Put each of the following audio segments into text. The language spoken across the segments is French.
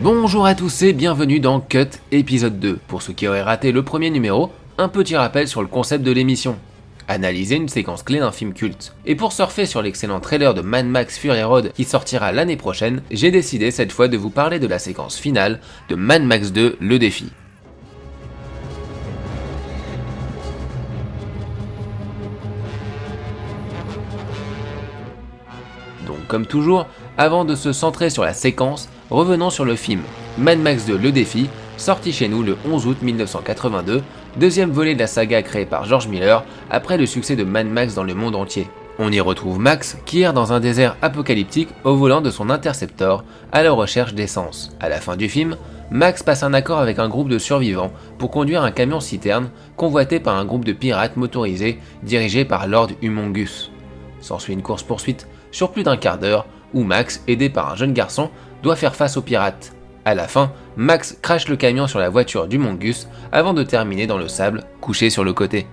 Bonjour à tous et bienvenue dans Cut épisode 2. Pour ceux qui auraient raté le premier numéro, un petit rappel sur le concept de l'émission. Analyser une séquence clé d'un film culte. Et pour surfer sur l'excellent trailer de Mad Max Fury Road qui sortira l'année prochaine, j'ai décidé cette fois de vous parler de la séquence finale de Mad Max 2 Le Défi. Donc comme toujours, avant de se centrer sur la séquence, revenons sur le film Mad Max 2 Le Défi, sorti chez nous le 11 août 1982, deuxième volet de la saga créée par George Miller après le succès de Mad Max dans le monde entier. On y retrouve Max qui erre dans un désert apocalyptique au volant de son Interceptor à la recherche d'essence. À la fin du film, Max passe un accord avec un groupe de survivants pour conduire un camion-citerne convoité par un groupe de pirates motorisés dirigé par Lord Humongus. S'ensuit une course-poursuite sur plus d'un quart d'heure où Max, aidé par un jeune garçon, doit faire face aux pirates. À la fin, Max crache le camion sur la voiture d'Humongus avant de terminer dans le sable, couché sur le côté.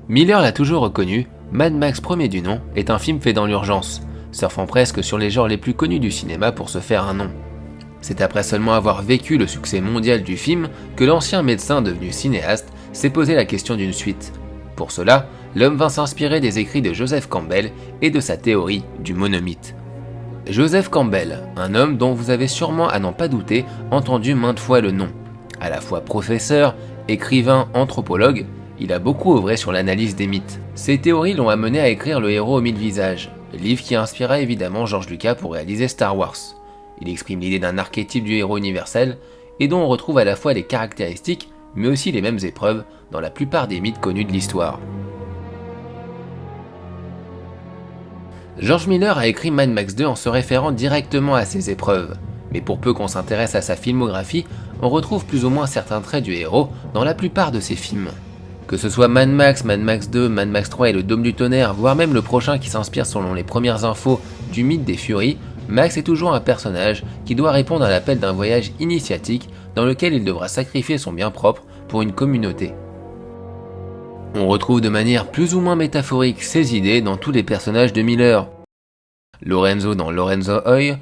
Miller l'a toujours reconnu, Mad Max premier du nom est un film fait dans l'urgence, surfant presque sur les genres les plus connus du cinéma pour se faire un nom. C'est après seulement avoir vécu le succès mondial du film que l'ancien médecin devenu cinéaste s'est posé la question d'une suite. Pour cela, l'homme vint s'inspirer des écrits de Joseph Campbell et de sa théorie du monomythe. Joseph Campbell, un homme dont vous avez sûrement à n'en pas douter entendu maintes fois le nom. À la fois professeur, écrivain, anthropologue, il a beaucoup œuvré sur l'analyse des mythes. Ses théories l'ont amené à écrire Le Héros aux 1000 visages, livre qui inspira évidemment George Lucas pour réaliser Star Wars. Il exprime l'idée d'un archétype du héros universel et dont on retrouve à la fois les caractéristiques mais aussi les mêmes épreuves dans la plupart des mythes connus de l'histoire. George Miller a écrit Mad Max 2 en se référant directement à ces épreuves, mais pour peu qu'on s'intéresse à sa filmographie, on retrouve plus ou moins certains traits du héros dans la plupart de ses films. Que ce soit Mad Max 2, Mad Max 3 et le Dôme du Tonnerre, voire même le prochain qui s'inspire selon les premières infos du mythe des Furies, Max est toujours un personnage qui doit répondre à l'appel d'un voyage initiatique dans lequel il devra sacrifier son bien propre pour une communauté. On retrouve de manière plus ou moins métaphorique ces idées dans tous les personnages de Miller. Lorenzo dans Lorenzo Oil,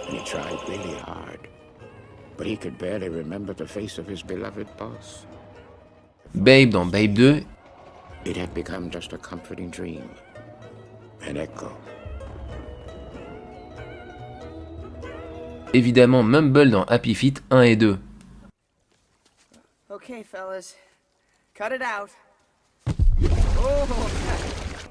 He tried really hard, but he could barely remember the face of his beloved boss. Babe dans Babe 2, It had become just a comforting dream, an echo. évidemment Mumble dans Happy Feet 1 et 2. Okay, fellas, cut it out.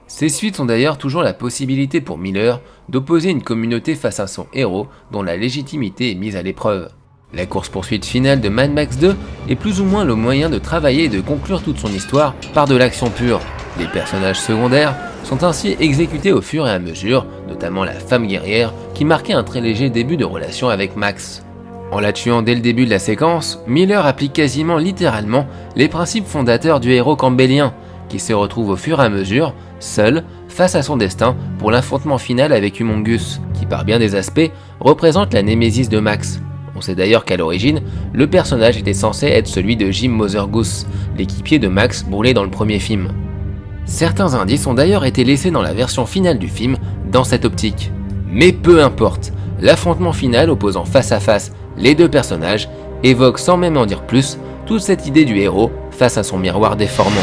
Ces suites ont d'ailleurs toujours la possibilité pour Miller d'opposer une communauté face à son héros dont la légitimité est mise à l'épreuve. La course-poursuite finale de Mad Max 2 est plus ou moins le moyen de travailler et de conclure toute son histoire par de l'action pure. Les personnages secondaires sont ainsi exécutés au fur et à mesure, notamment la femme guerrière qui marquait un très léger début de relation avec Max. En la tuant dès le début de la séquence, Miller applique quasiment littéralement les principes fondateurs du héros campbellien, qui se retrouve au fur et à mesure, seul, face à son destin pour l'affrontement final avec Humongus, qui par bien des aspects représente la némésis de Max. On sait d'ailleurs qu'à l'origine, le personnage était censé être celui de Jim Mother Goose, l'équipier de Max brûlé dans le premier film. Certains indices ont d'ailleurs été laissés dans la version finale du film, dans cette optique. Mais peu importe, l'affrontement final opposant face à face les deux personnages évoque sans même en dire plus toute cette idée du héros face à son miroir déformant.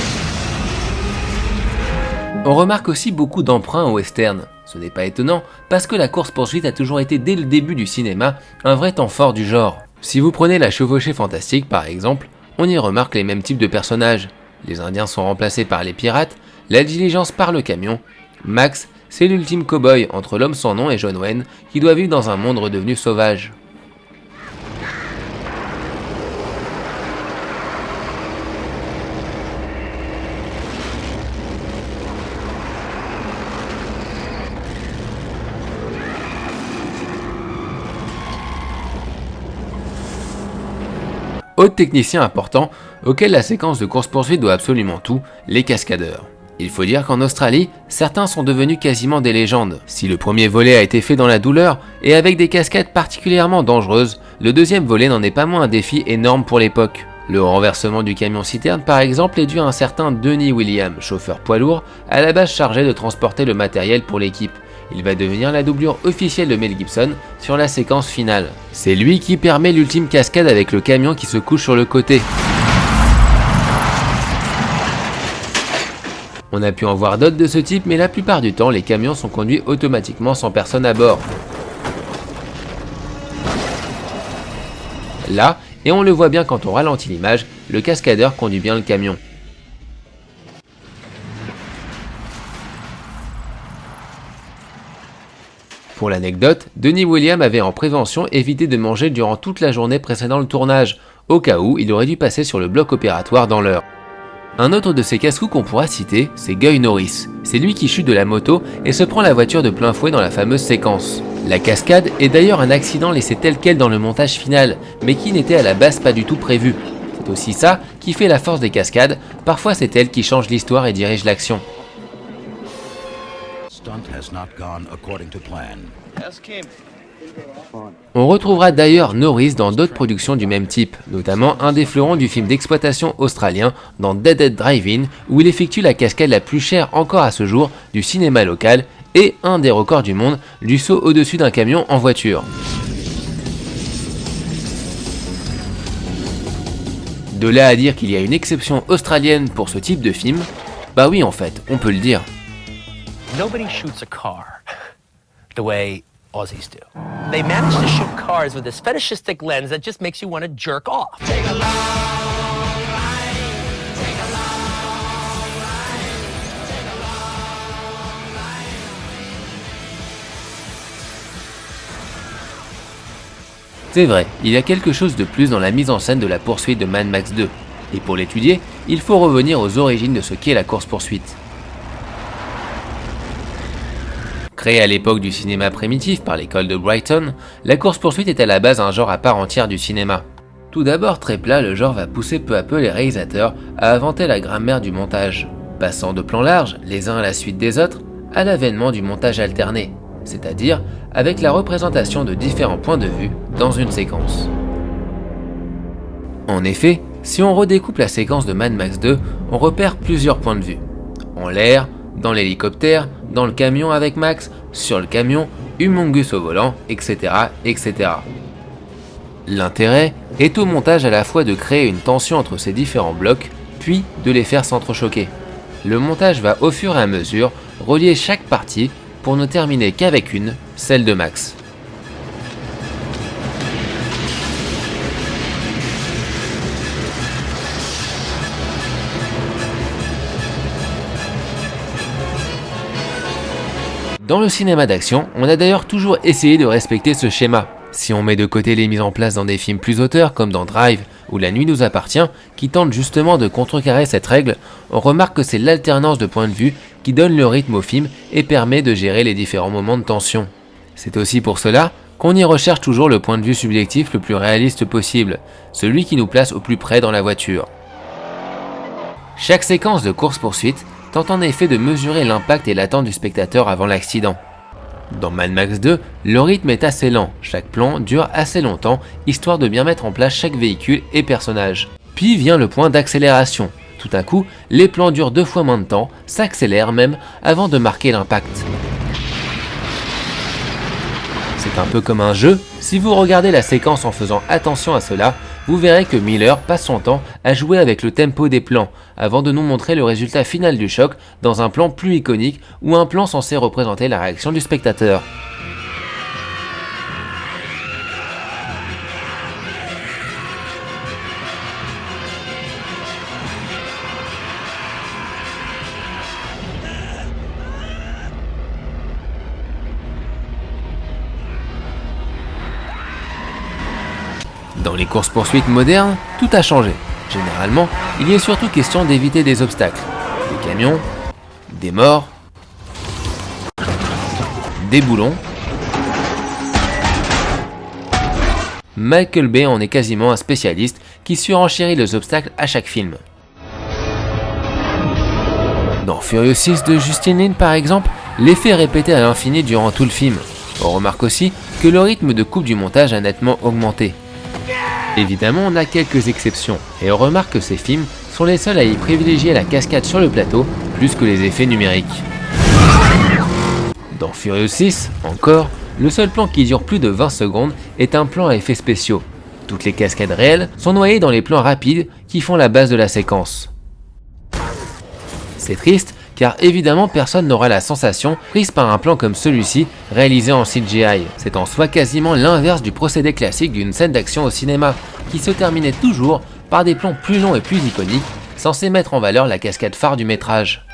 On remarque aussi beaucoup d'emprunts au western. Ce n'est pas étonnant, parce que la course-poursuite a toujours été dès le début du cinéma un vrai temps fort du genre. Si vous prenez la chevauchée fantastique par exemple, on y remarque les mêmes types de personnages. Les Indiens sont remplacés par les pirates, la diligence par le camion. Max, c'est l'ultime cow-boy entre l'homme sans nom et John Wayne, qui doit vivre dans un monde redevenu sauvage. Autre technicien important, auquel la séquence de course-poursuite doit absolument tout, les cascadeurs. Il faut dire qu'en Australie, certains sont devenus quasiment des légendes. Si le premier volet a été fait dans la douleur et avec des cascades particulièrement dangereuses, le deuxième volet n'en est pas moins un défi énorme pour l'époque. Le renversement du camion-citerne par exemple est dû à un certain Denny Williams, chauffeur poids lourd, à la base chargé de transporter le matériel pour l'équipe. Il va devenir la doublure officielle de Mel Gibson sur la séquence finale. C'est lui qui permet l'ultime cascade avec le camion qui se couche sur le côté. On a pu en voir d'autres de ce type, mais la plupart du temps, les camions sont conduits automatiquement sans personne à bord. Là, et on le voit bien quand on ralentit l'image, le cascadeur conduit bien le camion. Pour l'anecdote, Denny Williams avait en prévention évité de manger durant toute la journée précédant le tournage, au cas où il aurait dû passer sur le bloc opératoire dans l'heure. Un autre de ces casse-cous qu'on pourra citer, c'est Guy Norris. C'est lui qui chute de la moto et se prend la voiture de plein fouet dans la fameuse séquence. La cascade est d'ailleurs un accident laissé tel quel dans le montage final, mais qui n'était à la base pas du tout prévu. C'est aussi ça qui fait la force des cascades, parfois c'est elle qui change l'histoire et dirige l'action. On retrouvera d'ailleurs Norris dans d'autres productions du même type, notamment un des fleurons du film d'exploitation australien dans Dead End Drive-In, où il effectue la cascade la plus chère encore à ce jour du cinéma local et un des records du monde du saut au-dessus d'un camion en voiture. De là à dire qu'il y a une exception australienne pour ce type de film, bah oui en fait, on peut le dire. Nobody shoots a car the way Aussies do. They manage to shoot cars with this fetishistic lens that just makes you want to jerk off. C'est vrai, il y a quelque chose de plus dans la mise en scène de la poursuite de Mad Max 2. Et pour l'étudier, il faut revenir aux origines de ce qu'est la course-poursuite. Créée à l'époque du cinéma primitif par l'école de Brighton, la course-poursuite est à la base un genre à part entière du cinéma. Tout d'abord très plat, le genre va pousser peu à peu les réalisateurs à inventer la grammaire du montage, passant de plans larges, les uns à la suite des autres, à l'avènement du montage alterné, c'est-à-dire avec la représentation de différents points de vue dans une séquence. En effet, si on redécoupe la séquence de Mad Max 2, on repère plusieurs points de vue. En l'air, dans l'hélicoptère, dans le camion avec Max, sur le camion, Humongous au volant, etc., etc. L'intérêt est au montage à la fois de créer une tension entre ces différents blocs, puis de les faire s'entrechoquer. Le montage va au fur et à mesure relier chaque partie pour ne terminer qu'avec une, celle de Max. Dans le cinéma d'action, on a d'ailleurs toujours essayé de respecter ce schéma. Si on met de côté les mises en place dans des films plus auteurs comme dans Drive ou La Nuit nous appartient, qui tentent justement de contrecarrer cette règle, on remarque que c'est l'alternance de points de vue qui donne le rythme au film et permet de gérer les différents moments de tension. C'est aussi pour cela qu'on y recherche toujours le point de vue subjectif le plus réaliste possible, celui qui nous place au plus près dans la voiture. Chaque séquence de course-poursuite tente en effet de mesurer l'impact et l'attente du spectateur avant l'accident. Dans Mad Max 2, le rythme est assez lent, chaque plan dure assez longtemps, histoire de bien mettre en place chaque véhicule et personnage. Puis vient le point d'accélération. Tout à coup, les plans durent 2 fois moins de temps, s'accélèrent même, avant de marquer l'impact. C'est un peu comme un jeu, si vous regardez la séquence en faisant attention à cela, vous verrez que Miller passe son temps à jouer avec le tempo des plans, avant de nous montrer le résultat final du choc dans un plan plus iconique ou un plan censé représenter la réaction du spectateur. Dans les courses-poursuites modernes, tout a changé. Généralement, il y est surtout question d'éviter des obstacles, des camions, des morts, des boulons Michael Bay en est quasiment un spécialiste qui surenchérit les obstacles à chaque film. Dans Furious 6 de Justin Lin par exemple, l'effet est répété à l'infini durant tout le film. On remarque aussi que le rythme de coupe du montage a nettement augmenté. Évidemment, on a quelques exceptions, et on remarque que ces films sont les seuls à y privilégier la cascade sur le plateau plus que les effets numériques. Dans Furious 6, encore, le seul plan qui dure plus de 20 secondes est un plan à effets spéciaux. Toutes les cascades réelles sont noyées dans les plans rapides qui font la base de la séquence. C'est triste, car évidemment personne n'aura la sensation prise par un plan comme celui-ci réalisé en CGI. C'est en soi quasiment l'inverse du procédé classique d'une scène d'action au cinéma, qui se terminait toujours par des plans plus longs et plus iconiques, censés mettre en valeur la cascade phare du métrage.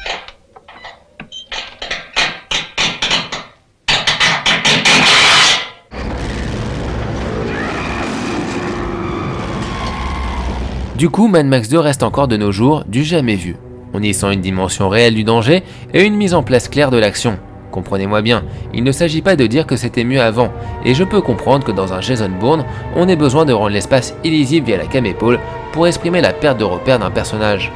Du coup, Mad Max 2 reste encore de nos jours du jamais vu. On y sent une dimension réelle du danger et une mise en place claire de l'action. Comprenez-moi bien, il ne s'agit pas de dire que c'était mieux avant, et je peux comprendre que dans un Jason Bourne, on ait besoin de rendre l'espace illisible via la cam-épaule pour exprimer la perte de repère d'un personnage.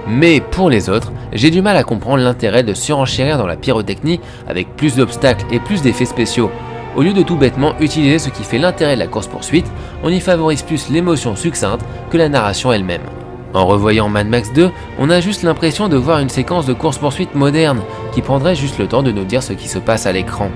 Mais pour les autres, j'ai du mal à comprendre l'intérêt de surenchérir dans la pyrotechnie avec plus d'obstacles et plus d'effets spéciaux. Au lieu de tout bêtement utiliser ce qui fait l'intérêt de la course-poursuite, on y favorise plus l'émotion succincte que la narration elle-même. En revoyant Mad Max 2, on a juste l'impression de voir une séquence de course-poursuite moderne qui prendrait juste le temps de nous dire ce qui se passe à l'écran.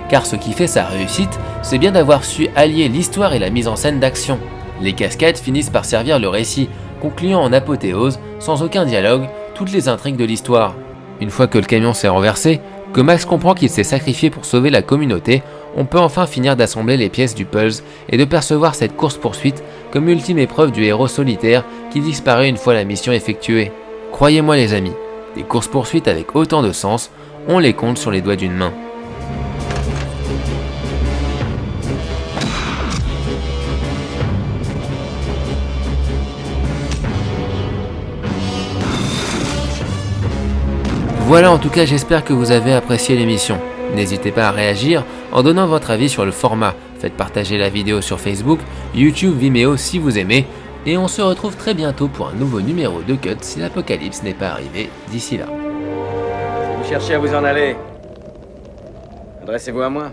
Car ce qui fait sa réussite, c'est bien d'avoir su allier l'histoire et la mise en scène d'action. Les cascades finissent par servir le récit, concluant en apothéose, sans aucun dialogue, toutes les intrigues de l'histoire. Une fois que le camion s'est renversé, que Max comprend qu'il s'est sacrifié pour sauver la communauté, on peut enfin finir d'assembler les pièces du puzzle et de percevoir cette course-poursuite comme ultime épreuve du héros solitaire qui disparaît une fois la mission effectuée. Croyez-moi les amis, des courses-poursuites avec autant de sens, on les compte sur les doigts d'une main. Voilà, en tout cas, j'espère que vous avez apprécié l'émission. N'hésitez pas à réagir en donnant votre avis sur le format. Faites partager la vidéo sur Facebook, YouTube, Vimeo si vous aimez. Et on se retrouve très bientôt pour un nouveau numéro de Cut si l'apocalypse n'est pas arrivé d'ici là. Vous cherchez à vous en aller. Adressez-vous à moi.